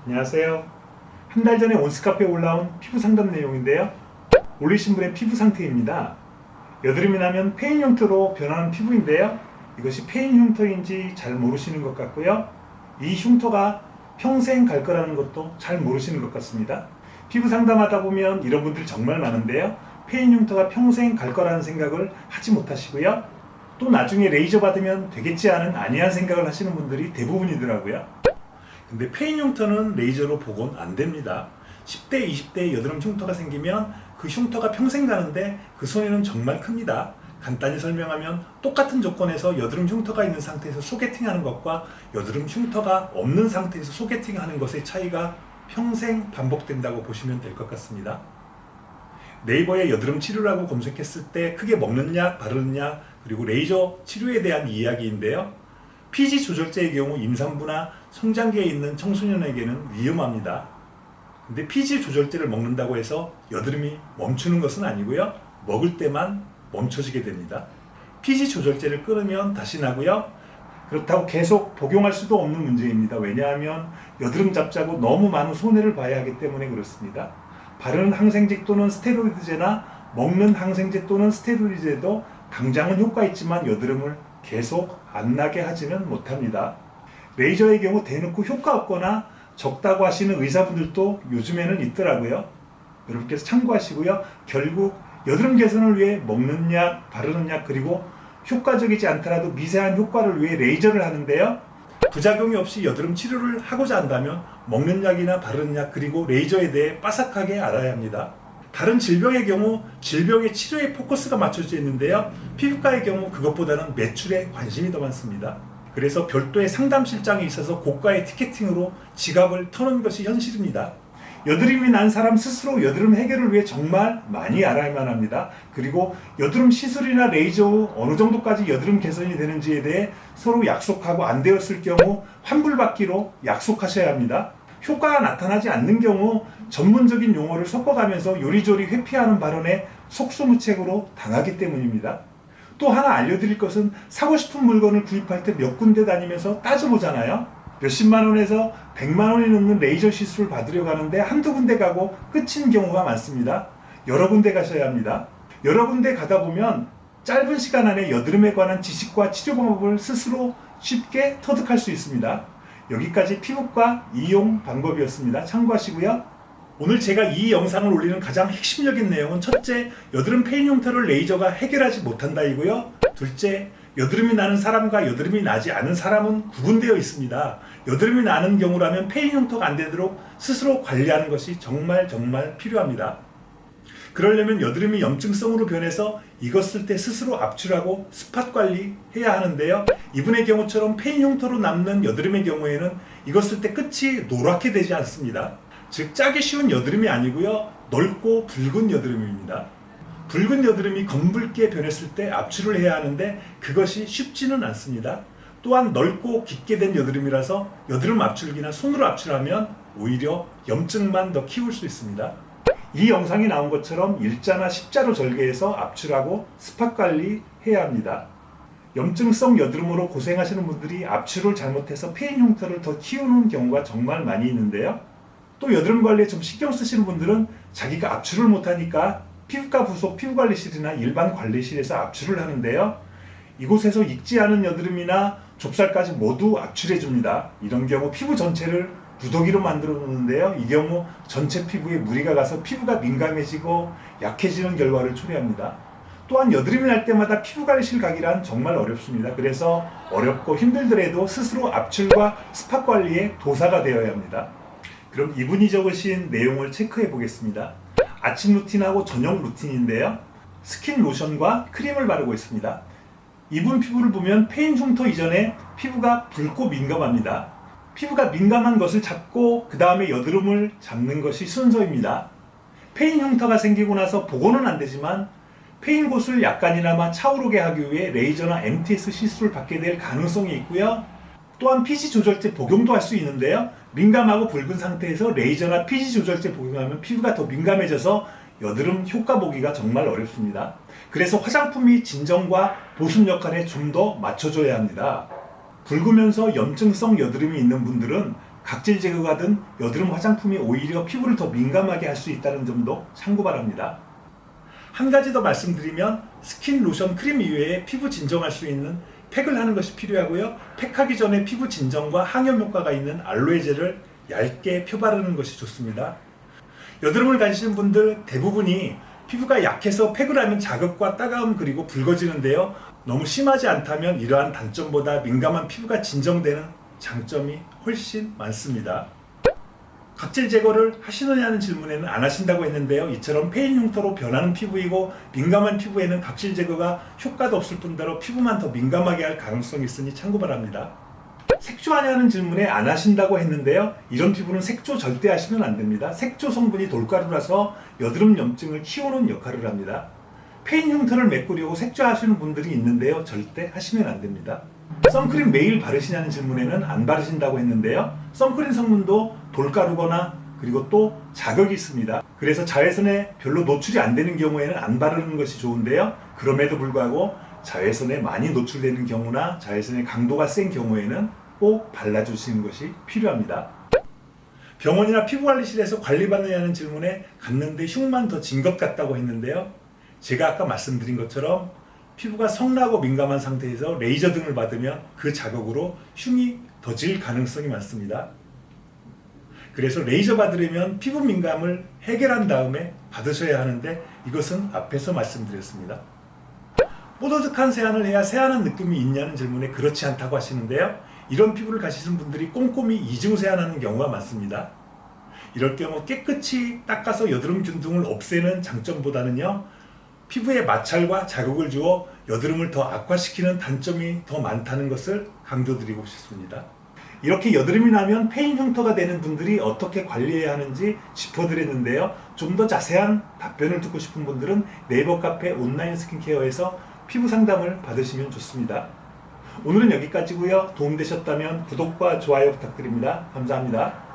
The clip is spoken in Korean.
안녕하세요. 한 달 전에 온스카페에 올라온 피부 상담 내용인데요. 올리신 분의 피부 상태입니다. 여드름이 나면 페인 흉터로 변하는 피부인데요. 이것이 페인 흉터인지 잘 모르시는 것 같고요. 이 흉터가 평생 갈 거라는 것도 잘 모르시는 것 같습니다. 피부 상담하다 보면 이런 분들 정말 많은데요. 페인 흉터가 평생 갈 거라는 생각을 하지 못하시고요. 또 나중에 레이저 받으면 되겠지 하는 안이한 생각을 하시는 분들이 대부분이더라고요. 근데 페인 흉터는 레이저로 복원 안 됩니다. 10대, 20대 여드름 흉터가 생기면 그 흉터가 평생 가는데 그 손해는 정말 큽니다. 간단히 설명하면 똑같은 조건에서 여드름 흉터가 있는 상태에서 소개팅하는 것과 여드름 흉터가 없는 상태에서 소개팅하는 것의 차이가 평생 반복된다고 보시면 될 것 같습니다. 네이버에 여드름 치료라고 검색했을 때 크게 먹는 약, 바르는 약, 그리고 레이저 치료에 대한 이야기인데요. pH 조절제의 경우 임산부나 성장기에 있는 청소년에게는 위험합니다. 근데 pH 조절제를 먹는다고 해서 여드름이 멈추는 것은 아니고요. 먹을 때만 멈춰지게 됩니다. pH 조절제를 끊으면 다시 나고요. 그렇다고 계속 복용할 수도 없는 문제입니다. 왜냐하면 여드름 잡자고 너무 많은 손해를 봐야 하기 때문에 그렇습니다. 바르는 항생제 또는 스테로이드제나 먹는 항생제 또는 스테로이드제도 당장은 효과 있지만 여드름을 계속 안 나게 하지는 못합니다. 레이저의 경우 대놓고 효과 없거나 적다고 하시는 의사분들도 요즘에는 있더라고요. 여러분께서 참고하시고요. 결국 여드름 개선을 위해 먹는 약, 바르는 약, 그리고 효과적이지 않더라도 미세한 효과를 위해 레이저를 하는데요. 부작용이 없이 여드름 치료를 하고자 한다면 먹는 약이나 바르는 약, 그리고 레이저에 대해 빠삭하게 알아야 합니다. 다른 질병의 경우 질병의 치료에 포커스가 맞춰져 있는데요. 피부과의 경우 그것보다는 매출에 관심이 더 많습니다. 그래서 별도의 상담실장이 있어서 고가의 티켓팅으로 지갑을 터는 것이 현실입니다. 여드름이 난 사람 스스로 여드름 해결을 위해 정말 많이 알아야만 합니다. 그리고 여드름 시술이나 레이저 후 어느 정도까지 여드름 개선이 되는지에 대해 서로 약속하고 안 되었을 경우 환불받기로 약속하셔야 합니다. 효과가 나타나지 않는 경우 전문적인 용어를 섞어가면서 요리조리 회피하는 발언에 속수무책으로 당하기 때문입니다. 또 하나 알려드릴 것은 사고 싶은 물건을 구입할 때 몇 군데 다니면서 따져보잖아요. 몇십만 원에서 100만 원이 넘는 레이저 시술을 받으려고 하는데 한두 군데 가고 끝인 경우가 많습니다. 여러 군데 가셔야 합니다. 여러 군데 가다 보면 짧은 시간 안에 여드름에 관한 지식과 치료 방법을 스스로 쉽게 터득할 수 있습니다. 여기까지 피부과 이용 방법이었습니다. 참고하시고요. 오늘 제가 이 영상을 올리는 가장 핵심적인 내용은 첫째, 여드름 페인 흉터를 레이저가 해결하지 못한다이고요. 둘째, 여드름이 나는 사람과 여드름이 나지 않은 사람은 구분되어 있습니다. 여드름이 나는 경우라면 페인 흉터가 안 되도록 스스로 관리하는 것이 정말 필요합니다. 그러려면 여드름이 염증성으로 변해서 익었을 때 스스로 압출하고 스팟 관리해야 하는데요. 이분의 경우처럼 페인 흉터로 남는 여드름의 경우에는 익었을 때 끝이 노랗게 되지 않습니다. 즉 짜기 쉬운 여드름이 아니고요. 넓고 붉은 여드름입니다. 붉은 여드름이 검붉게 변했을 때 압출을 해야 하는데 그것이 쉽지는 않습니다. 또한 넓고 깊게 된 여드름이라서 여드름 압출기나 손으로 압출하면 오히려 염증만 더 키울 수 있습니다. 이 영상에 나온 것처럼 일자나 십자로 절개해서 압출하고 스팟 관리해야 합니다. 염증성 여드름으로 고생하시는 분들이 압출을 잘못해서 페인 흉터를 더 키우는 경우가 정말 많이 있는데요. 또 여드름 관리에 좀 신경 쓰시는 분들은 자기가 압출을 못하니까 피부과 부속 피부관리실이나 일반 관리실에서 압출을 하는데요. 이곳에서 익지 않은 여드름이나 좁쌀까지 모두 압출해줍니다. 이런 경우 피부 전체를 무더기로 만들어 놓는데요. 이 경우 전체 피부에 무리가 가서 피부가 민감해지고 약해지는 결과를 초래합니다. 또한 여드름이 날 때마다 피부관리실 가기란 정말 어렵습니다. 그래서 어렵고 힘들더라도 스스로 압출과 스팟 관리에 도사가 되어야 합니다. 그럼 이분이 적으신 내용을 체크해 보겠습니다. 아침 루틴하고 저녁 루틴인데요. 스킨 로션과 크림을 바르고 있습니다. 이분 피부를 보면 페인 흉터 이전에 피부가 붉고 민감합니다. 피부가 민감한 것을 잡고 그 다음에 여드름을 잡는 것이 순서입니다. 페인 흉터가 생기고 나서 복원은 안 되지만 페인 곳을 약간이나마 차오르게 하기 위해 레이저나 MTS 시술을 받게 될 가능성이 있고요. 또한 pH 조절제 복용도 할 수 있는데요. 민감하고 붉은 상태에서 레이저나 pH 조절제 복용하면 피부가 더 민감해져서 여드름 효과 보기가 정말 어렵습니다. 그래서 화장품이 진정과 보습 역할에 좀 더 맞춰줘야 합니다. 붉으면서 염증성 여드름이 있는 분들은 각질 제거가 든 여드름 화장품이 오히려 피부를 더 민감하게 할 수 있다는 점도 참고 바랍니다. 한 가지 더 말씀드리면 스킨, 로션, 크림 이외에 피부 진정할 수 있는 팩을 하는 것이 필요하고요. 팩하기 전에 피부 진정과 항염 효과가 있는 알로에 젤을 얇게 펴바르는 것이 좋습니다. 여드름을 가지신 분들 대부분이 피부가 약해서 팩을 하면 자극과 따가움 그리고 붉어지는데요. 너무 심하지 않다면 이러한 단점보다 민감한 피부가 진정되는 장점이 훨씬 많습니다. 각질 제거를 하시느냐는 질문에는 안 하신다고 했는데요. 이처럼 페인 흉터로 변하는 피부이고 민감한 피부에는 각질 제거가 효과도 없을 뿐더러 피부만 더 민감하게 할 가능성이 있으니 참고 바랍니다. 색조하냐는 질문에 안 하신다고 했는데요. 이런 피부는 색조 절대 하시면 안 됩니다. 색조 성분이 돌가루라서 여드름 염증을 키우는 역할을 합니다. 페인 흉터를 메꾸려고 색조하시는 분들이 있는데요. 절대 하시면 안 됩니다. 선크림 매일 바르시냐는 질문에는 안 바르신다고 했는데요. 선크림 성분도 돌가루거나 그리고 또 자극이 있습니다. 그래서 자외선에 별로 노출이 안 되는 경우에는 안 바르는 것이 좋은데요. 그럼에도 불구하고 자외선에 많이 노출되는 경우나 자외선의 강도가 센 경우에는 꼭 발라주시는 것이 필요합니다. 병원이나 피부관리실에서 관리받느냐는 질문에 갔는데 흉만 더 진 것 같다고 했는데요. 제가 아까 말씀드린 것처럼 피부가 성나고 민감한 상태에서 레이저 등을 받으면 그 자극으로 흉이 더 질 가능성이 많습니다. 그래서 레이저 받으려면 피부 민감을 해결한 다음에 받으셔야 하는데 이것은 앞에서 말씀드렸습니다. 뽀드득한 세안을 해야 세안한 느낌이 있냐는 질문에 그렇지 않다고 하시는데요. 이런 피부를 가지신 분들이 꼼꼼히 이중 세안하는 경우가 많습니다. 이럴 경우 깨끗이 닦아서 여드름 균등을 없애는 장점보다는요. 피부에 마찰과 자극을 주어 여드름을 더 악화시키는 단점이 더 많다는 것을 강조드리고 싶습니다. 이렇게 여드름이 나면 페인 흉터가 되는 분들이 어떻게 관리해야 하는지 짚어드렸는데요. 좀 더 자세한 답변을 듣고 싶은 분들은 네이버 카페 온라인 스킨케어에서 피부 상담을 받으시면 좋습니다. 오늘은 여기까지고요. 도움되셨다면 구독과 좋아요 부탁드립니다. 감사합니다.